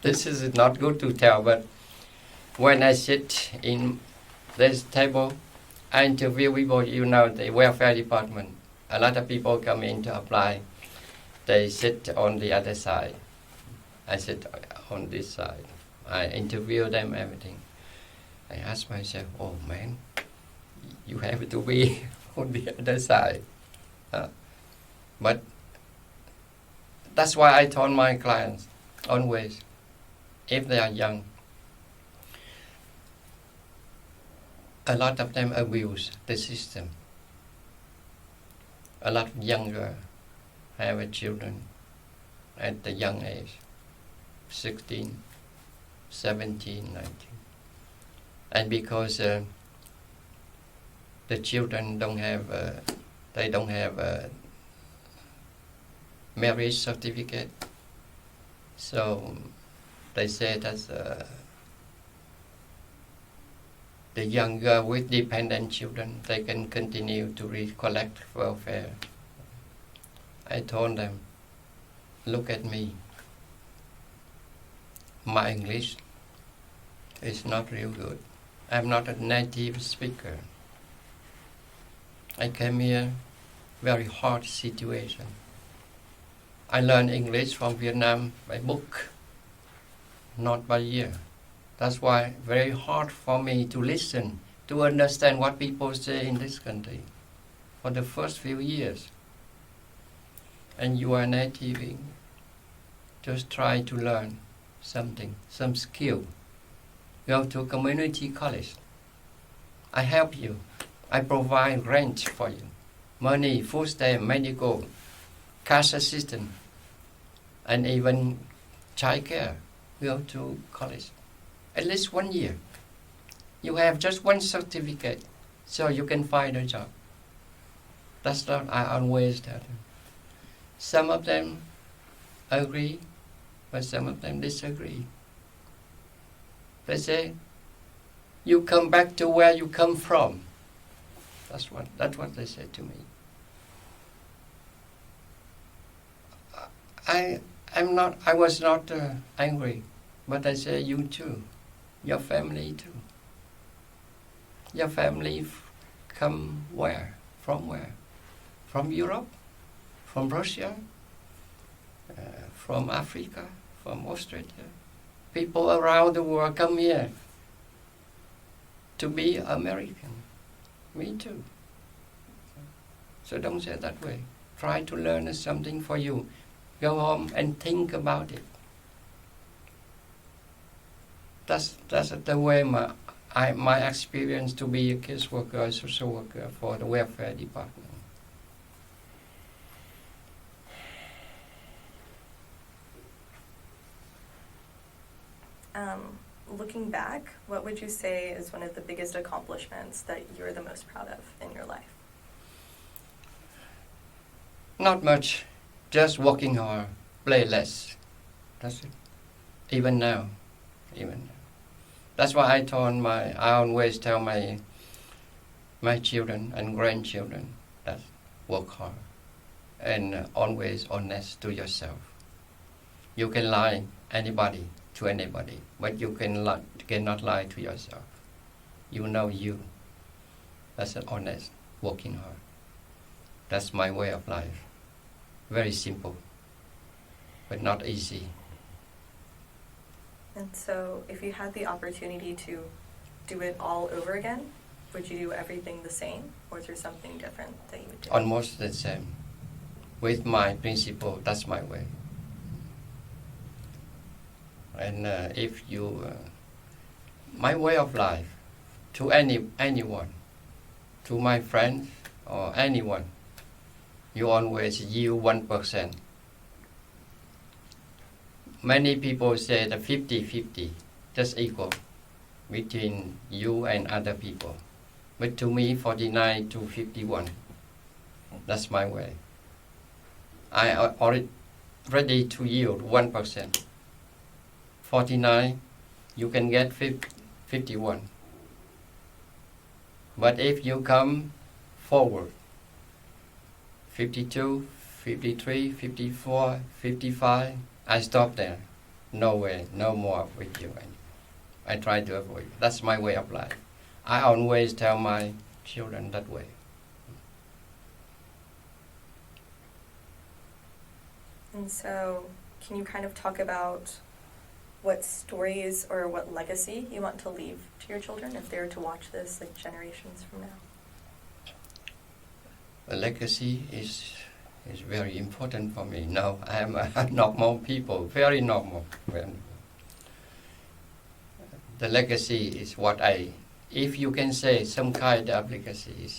This is not good to tell, but when I sit in this table, I interview people, the welfare department. A lot of people come in to apply. They sit on the other side. I sit on this side. I interview them, everything. I ask myself, oh man, you have to be on the other side. But that's why I told my clients always, if they are young, a lot of them abuse the system. A lot of younger have children at the young age, 16, 17, 19. And because the children don't have marriage certificate, so they say that the younger with dependent children, they can continue to collect welfare. I told them, look at me. My English is not real good. I'm not a native speaker. I came here, very hard situation. I learned English from Vietnam by book, not by ear. That's why very hard for me to listen to understand what people say in this country for the first few years. And you are native English. Just try to learn something, some skill. Go to community college. I help you. I provide rent for you. Money, food stamp, medical, cash assistance, and even child care. Go to college. At least 1 year. You have just one certificate, so you can find a job. That's what I always tell them. Some of them agree, but some of them disagree. They say, you come back to where you come from. That's what they said to me. I was not angry, but I say, you too, your family too. Your family come where? From where? From Europe? From Russia? From Africa? From Australia? People around the world come here to be American. Me too. So don't say it that way. Try to learn something for you. Go home and think about it. That's the way my experience to be a case worker, a social worker for the welfare department. Looking back, what would you say is one of the biggest accomplishments that you're the most proud of in your life? Not much. Just working hard, play less. That's it. Even now. That's why I always tell my children and grandchildren that work hard and always honest to yourself. You can lie to anybody, but you cannot lie to yourself. You know you. That's an honest, working hard. That's my way of life. Very simple, but not easy. And so, if you had the opportunity to do it all over again, would you do everything the same, or is there something different that you would do? Almost the same. With my principle, that's my way. And if you, my way of life, to anyone, to my friends or anyone, you always yield 1%. Many people say the 50-50, just equal between you and other people. But to me, 49 to 51, that's my way. I am ready to yield 1%. 49, you can get 51. But if you come forward, 52, 53, 54, 55, I stop there. No way, no more with you. I try to avoid. That's my way of life. I always tell my children that way. And so, can you kind of talk about what stories or what legacy you want to leave to your children if they were to watch this like generations from now? A legacy is very important for me. Now I am a normal people, very normal. The legacy is what if you can say some kind of legacy,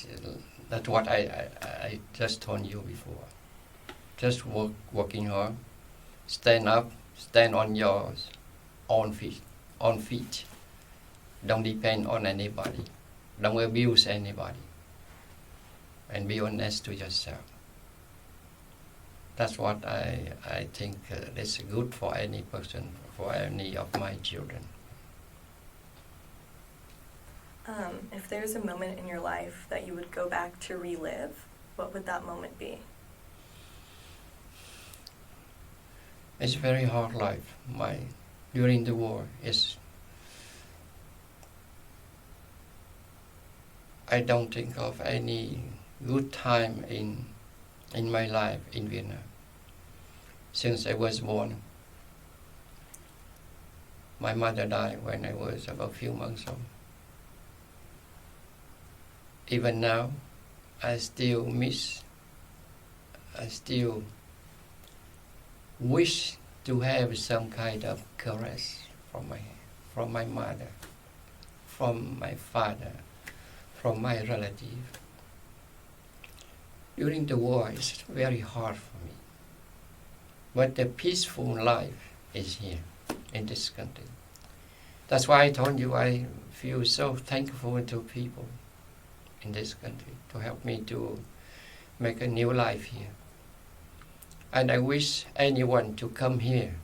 that's what I just told you before. Just working hard, stand up, stand on your own feet. Don't depend on anybody. Don't abuse anybody. And be honest to yourself. That's what I think is good for any person, for any of my children. If there's a moment in your life that you would go back to relive, what would that moment be? It's a very hard life. During the war, I don't think of any good time in my life in Vietnam. Since I was born, my mother died when I was about a few months old. even now, I still wish to have some kind of caress from my mother, from my father, from my relative. During the war, it's very hard for me. But the peaceful life is here in this country. That's why I told you I feel so thankful to people in this country to help me to make a new life here. And I wish anyone to come here,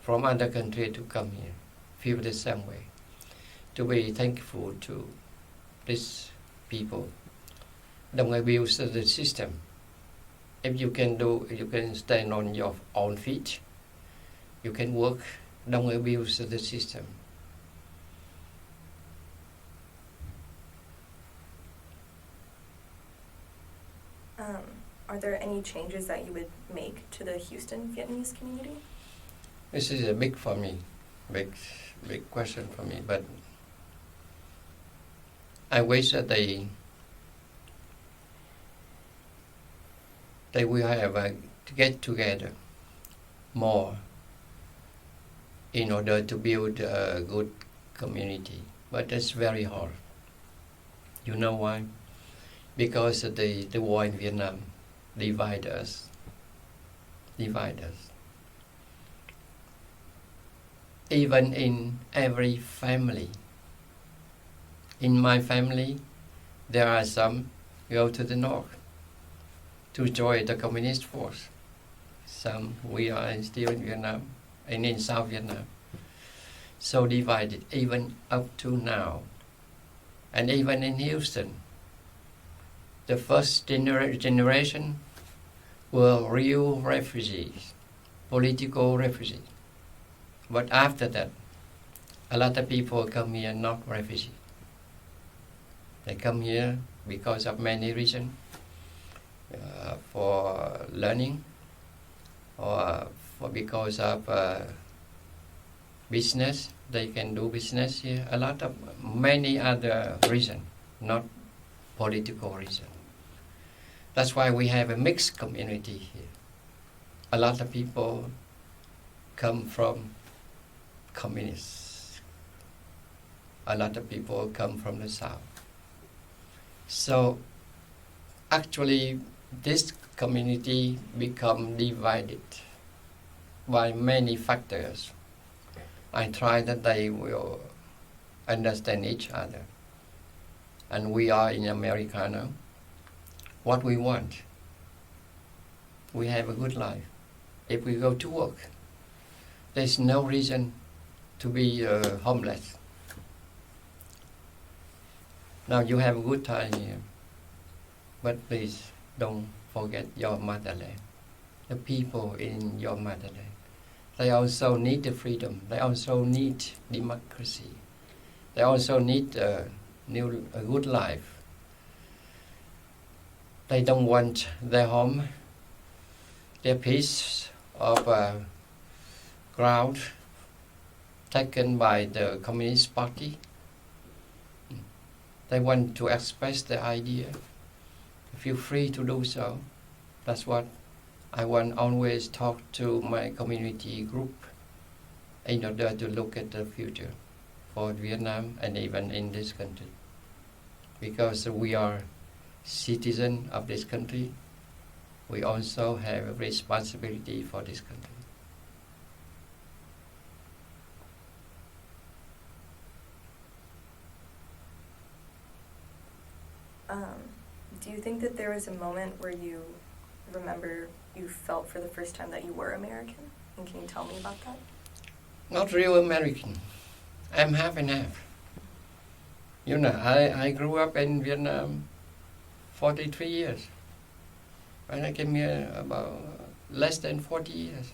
from other country to come here, feel the same way, to be thankful to these people. Don't abuse the system. If you can stand on your own feet, you can work. Don't abuse the system. Are there any changes that you would make to the Houston Vietnamese community? This is a big for me, big question for me. But I wish that they will have to get together more in order to build a good community. But it's very hard. You know why? Because the war in Vietnam divide us. Even in every family. In my family, there are some go to the north to join the communist force. Some we are still in Vietnam and in South Vietnam. So divided even up to now. And even in Houston, the first generation were real refugees, political refugees. But after that, a lot of people come here not refugees. They come here because of many reasons, for learning, or because of business. They can do business here. A lot of many other reasons, not political reasons. That's why we have a mixed community here. A lot of people come from communists. A lot of people come from the South. So actually this community become divided by many factors. I try that they will understand each other. And we are in America now. What we want, we have a good life. If we go to work, there's no reason to be homeless. Now you have a good time here, but please don't forget your motherland. The people in your motherland, they also need the freedom. They also need democracy. They also need a good life. They don't want their home, their piece of ground taken by the Communist Party. They want to express their idea. Feel free to do so. That's what I want always talk to my community group in order to look at the future for Vietnam and even in this country. Because we are citizens of this country, we also have a responsibility for this country. Do you think that there was a moment where you remember you felt for the first time that you were American? And can you tell me about that? Not real American. I'm half and half. You know, I grew up in Vietnam 43 years. And I came here about less than 40 years.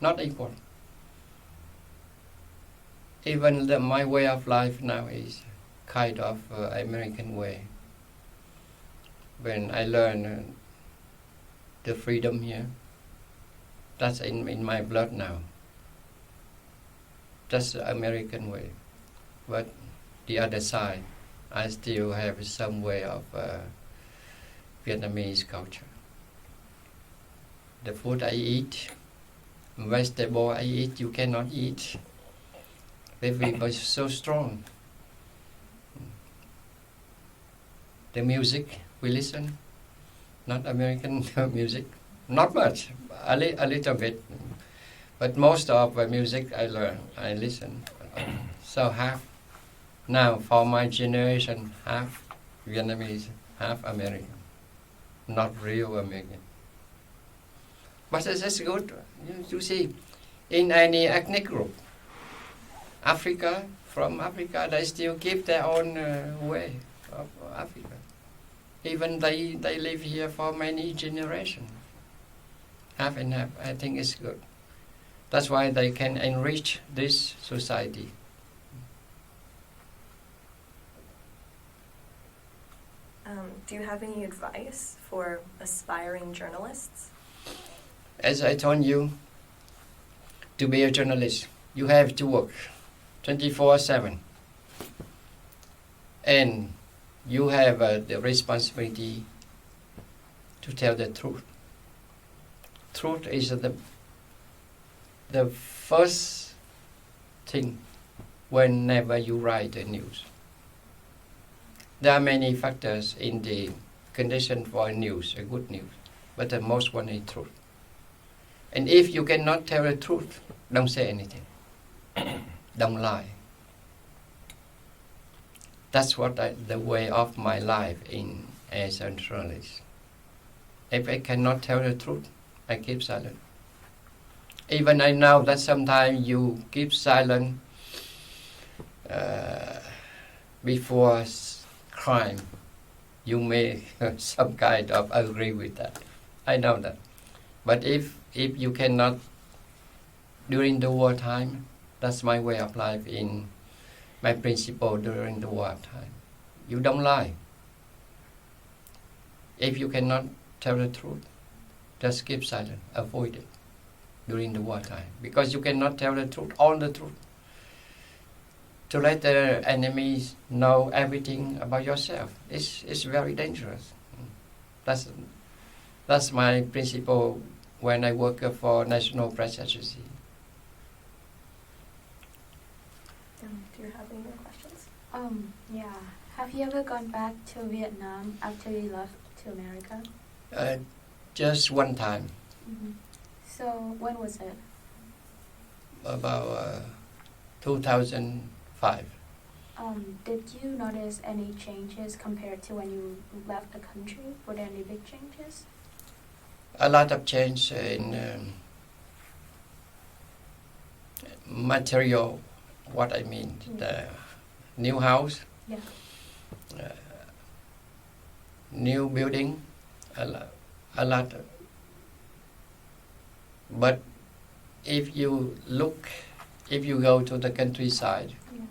Not equal. Even my way of life now is kind of American way. When I learn the freedom here, that's in my blood now. That's the American way. But the other side, I still have some way of Vietnamese culture. The food I eat, vegetable I eat, you cannot eat. They were so strong. The music we listen, not American music, not much, a little bit, but most of the music I learn, I listen. So half, now for my generation, half Vietnamese, half American, not real American. But it's good, you see, in any ethnic group, from Africa, they still keep their own way of Africa. Even they live here for many generations. Half and half, I think it's good. That's why they can enrich this society. Do you have any advice for aspiring journalists? As I told you, to be a journalist, you have to work 24/7. And you have the responsibility to tell the truth. Truth is the first thing whenever you write the news. There are many factors in the condition for news, a good news, but the most one is truth. And if you cannot tell the truth, don't say anything. Don't lie. That's what the way of my life as a journalist. If I cannot tell the truth, I keep silent. Even I know that sometimes you keep silent before crime. You may some kind of agree with that. I know that. But if you cannot during the wartime, that's my way of life in my principle during the wartime. You don't lie. If you cannot tell the truth, just keep silent, avoid it during the wartime. Because you cannot tell the truth, all the truth. To let the enemies know everything about yourself, it's very dangerous. That's my principle when I work for National Press Agency. Do you have any more questions? Yeah. Have you ever gone back to Vietnam after you left to America? Just one time. Mm-hmm. So when was it? About 2005. Did you notice any changes compared to when you left the country? Were there any big changes? A lot of change in material, what I mean, the new house, Yeah. New building, a lot. But if you go to the countryside, Yeah.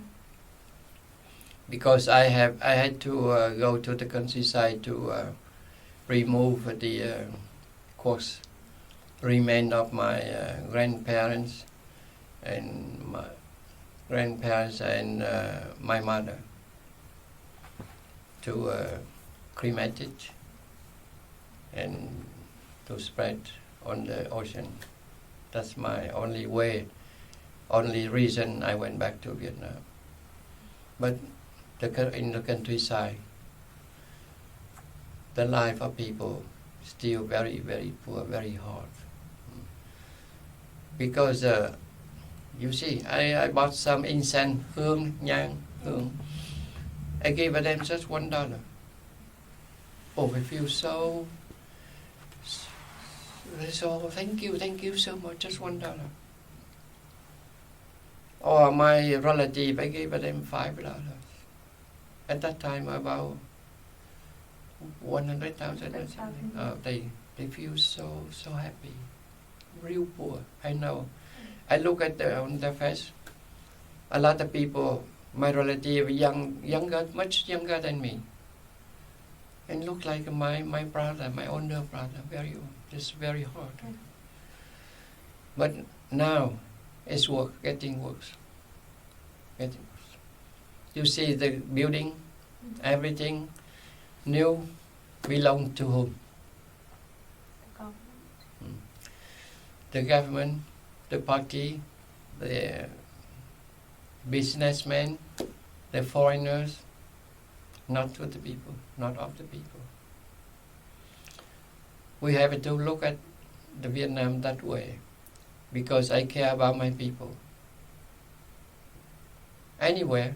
because I had to go to the countryside to remove the remain of my grandparents and my mother to cremate it and to spread on the ocean. That's my only reason I went back to Vietnam. But in the countryside, the life of people still very, very poor, very hard. Because you see, I bought some incense, hương, nhang, hương. I gave them just $1. Oh, I feel so thank you so much, just $1. Or my relative, I gave them $5. At that time, about 100,000 or something. They feel so happy, real poor. I know. I look at on their face. A lot of people, my relative, much younger than me, and look like my brother, my older brother, just very hard. Okay. But now it's getting worse. You see the building, Everything new belong to whom? The government. The government, the party, the businessmen, the foreigners, not to the people, not of the people. We have to look at the Vietnam that way, because I care about my people. Anywhere,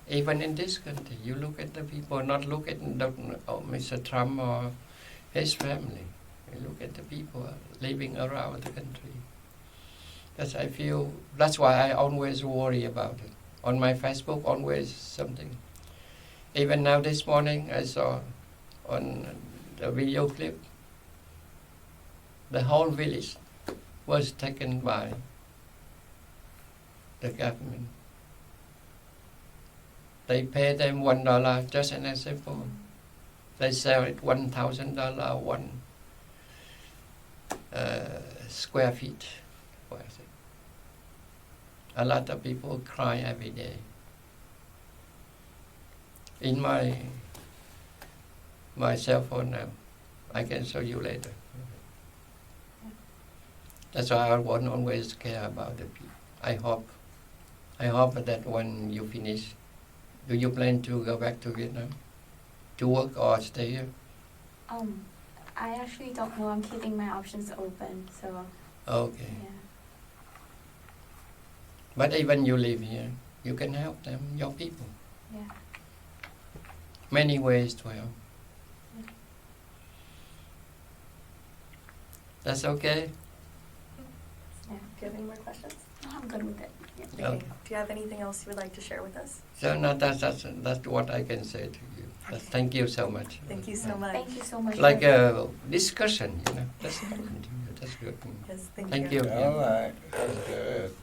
even in this country, you look at the people, not look at Mr. Trump or his family. You look at the people living around the country. That's why I always worry about it. On my Facebook, always something. Even now this morning, I saw on the video clip, the whole village was taken by the government. They pay them $1, just an example. They sell it $1,000 one square feet. What is it? A lot of people cry every day. In my cell phone now, I can show you later. That's why I want always care about the people. I hope that when you finish, do you plan to go back to Vietnam to work or stay here? I actually don't know. I'm keeping my options open, so. Okay. Yeah. But even you live here, you can help them, your people. Yeah. Many ways to help. Yeah. That's okay? Yeah. Do you have any more questions? No, I'm good with it. Yeah. Okay. Okay. Do you have anything else you would like to share with us? So no, that's what I can say to you. Thank you so much. Thank you so much. Thank you so much. Like for- a discussion, That's good. Yes, Thank you. All right. That's good.